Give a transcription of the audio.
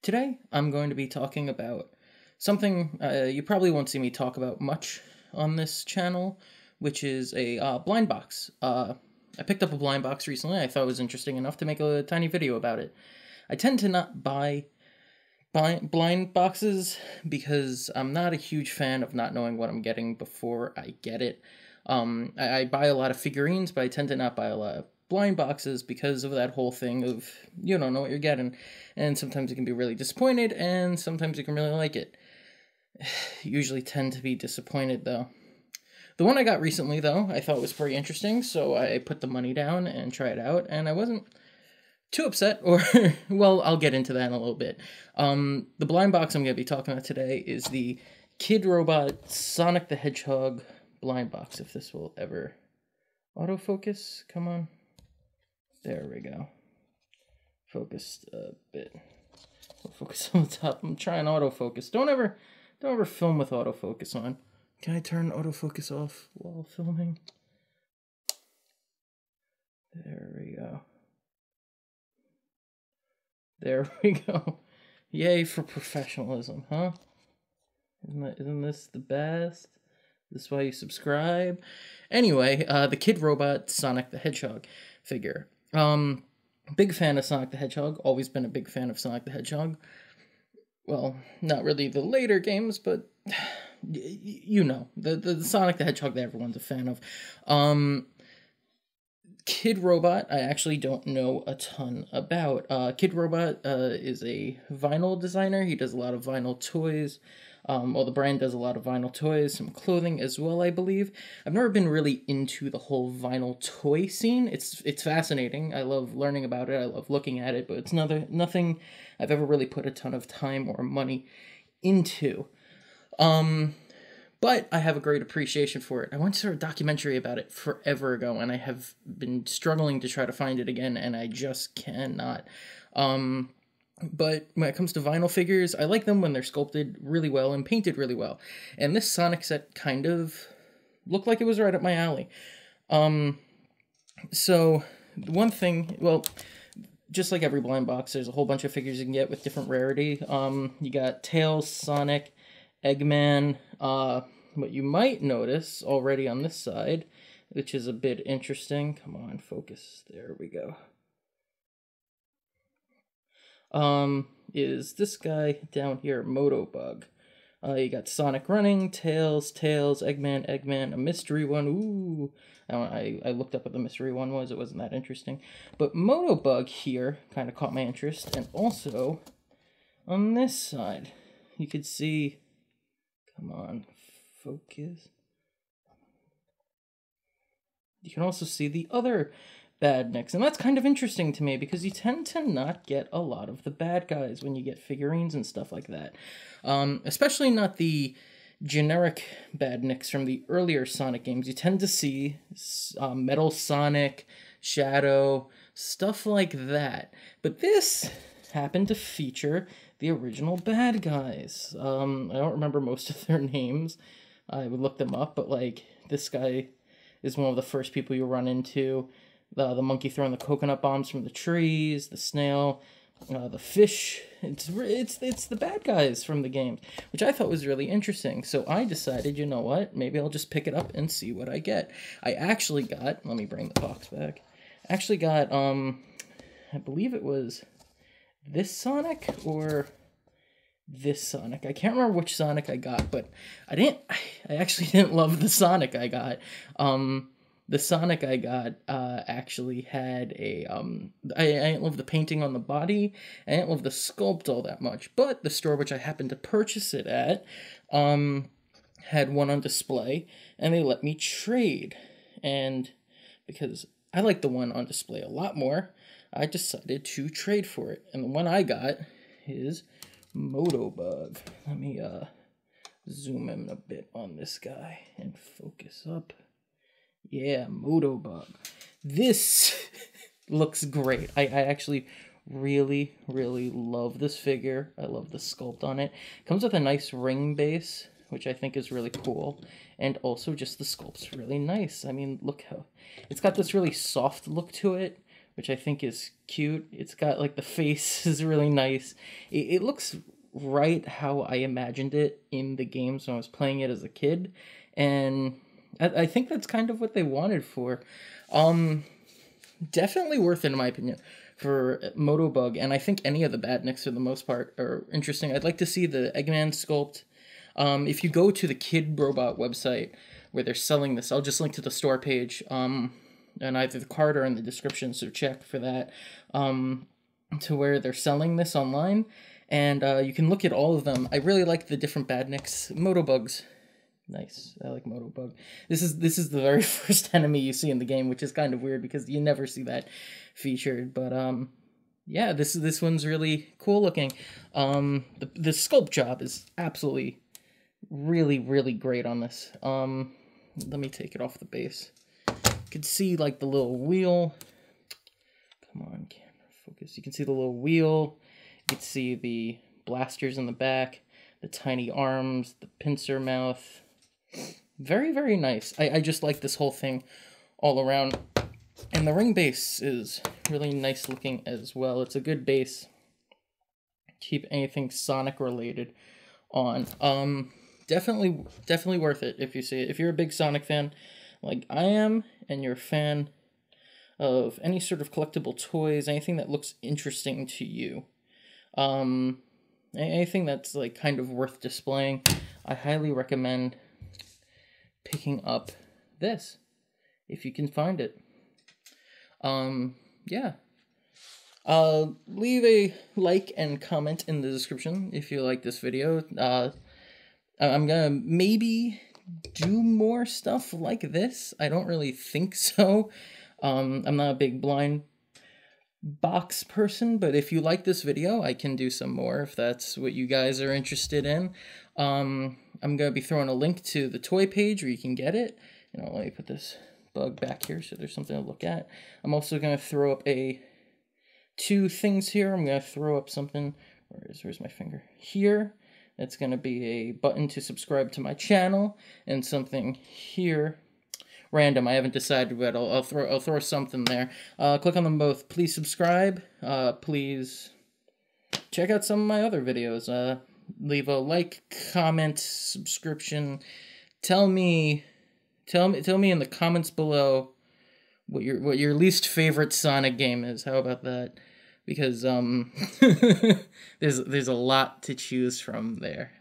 Today, I'm going to be talking about something you probably won't see me talk about much on this channel, which is a blind box. I picked up a blind box recently. I thought it was interesting enough to make a tiny video about it. I tend to not buy blind boxes because I'm not a huge fan of not knowing what I'm getting before I get it. I buy a lot of figurines, but I tend to not buy a lot of blind boxes because of that whole thing of you don't know what you're getting, and sometimes you can be really disappointed, and sometimes you can really like it. Usually tend to be disappointed though. The one I got recently though, I thought was pretty interesting, so I put the money down and tried it out, and I wasn't too upset, or, well, I'll get into that in a little bit. The blind box I'm going to be talking about today is the Kidrobot Sonic the Hedgehog blind box, if this will ever autofocus. Come on. There we go. Focused a bit. Focus on the top. I'm trying autofocus. Don't ever film with autofocus on. Can I turn autofocus off while filming? There we go. There we go. Yay for professionalism, huh? Isn't this the best? This is why you subscribe. Anyway, the Kidrobot Sonic the Hedgehog figure. Big fan of Sonic the Hedgehog. Always been a big fan of Sonic the Hedgehog. Well, not really the later games, but you know, the Sonic the Hedgehog that everyone's a fan of. Kidrobot, I actually don't know a ton about. Kidrobot is a vinyl designer. He does a lot of vinyl toys. Well, the brand does a lot of vinyl toys, some clothing as well, I believe. I've never been really into the whole vinyl toy scene. It's fascinating. I love learning about it. I love looking at it, but it's nothing I've ever really put a ton of time or money into. But I have a great appreciation for it. I once saw a documentary about it forever ago, and I have been struggling to try to find it again, and I just cannot. But when it comes to vinyl figures, I like them when they're sculpted really well and painted really well. And this Sonic set kind of looked like it was right up my alley. So, one thing, well, just like every blind box, there's a whole bunch of figures you can get with different rarity. You got Tails, Sonic, Eggman. What you might notice already on this side, which is a bit interesting. Come on, focus. There we go. Is this guy down here, Motobug. You got Sonic running, Tails, Eggman, a mystery one. Ooh, I looked up what the mystery one was. It wasn't that interesting. But Motobug here kind of caught my interest. And also, on this side, you could see, come on, focus. You can also see the other badniks, and that's kind of interesting to me because you tend to not get a lot of the bad guys when you get figurines and stuff like that. Especially not the generic badniks from the earlier Sonic games. You tend to see Metal Sonic, Shadow, stuff like that. But this happened to feature the original bad guys. I don't remember most of their names. I would look them up, but like this guy is one of the first people you run into. The monkey throwing the coconut bombs from the trees, the snail, the fish. It's the bad guys from the games, which I thought was really interesting. So I decided, you know what, maybe I'll just pick it up and see what I get. I actually got, let me bring the box back. I actually got, I believe it was this Sonic or this Sonic. I can't remember which Sonic I got, but I actually didn't love the Sonic I got. The Sonic I got actually had a, I didn't love the painting on the body, I didn't love the sculpt all that much, but the store which I happened to purchase it at, had one on display, and they let me trade, and because I like the one on display a lot more, I decided to trade for it, and the one I got is Motobug. Let me, zoom in a bit on this guy, and focus up. Yeah, Motobug. This looks great. I actually really, really love this figure. I love the sculpt on it. Comes with a nice ring base, which I think is really cool. And also just the sculpt's really nice. I mean, look how... It's got this really soft look to it, which I think is cute. It's got like the face is really nice. It looks right how I imagined it in the games when I was playing it as a kid, and I think that's kind of what they wanted for. Definitely worth it in my opinion for Motobug, and I think any of the Badniks for the most part are interesting. I'd like to see the Eggman sculpt. If you go to the Kidrobot website where they're selling this, I'll just link to the store page, and either the card or in the description, so check for that, to where they're selling this online, and you can look at all of them. I really like the different Badniks. Motobugs. Nice. I like Motobug. This is the very first enemy you see in the game, which is kind of weird because you never see that featured. But yeah, this one's really cool looking. The sculpt job is absolutely really great on this. Let me take it off the base. You can see like the little wheel. Come on, camera focus. You can see the little wheel. You can see the blasters in the back, the tiny arms, the pincer mouth. Very nice. I just like this whole thing all around. And the ring base is really nice looking as well. It's a good base. Keep anything Sonic related on. Definitely worth it if you see it. If you're a big Sonic fan like I am, and you're a fan of any sort of collectible toys, anything that looks interesting to you, anything that's like kind of worth displaying, I highly recommend picking up this if you can find it. Yeah. Leave a like and comment in the description if you like this video. I'm gonna maybe do more stuff like this. I don't really think so. I'm not a big blind box person, but if you like this video, I can do some more if that's what you guys are interested in. I'm going to be throwing a link to the toy page where you can get it. You know, let me put this bug back here so there's something to look at. I'm also going to throw up two things here. I'm going to throw up something. Where's my finger? Here. That's going to be a button to subscribe to my channel, and something here. Random. I haven't decided, but I'll throw something there. Click on them both. Please subscribe. Please check out some of my other videos. Leave a like, comment, subscription. Tell me in the comments below what your least favorite Sonic game is. How about that? Because there's a lot to choose from there.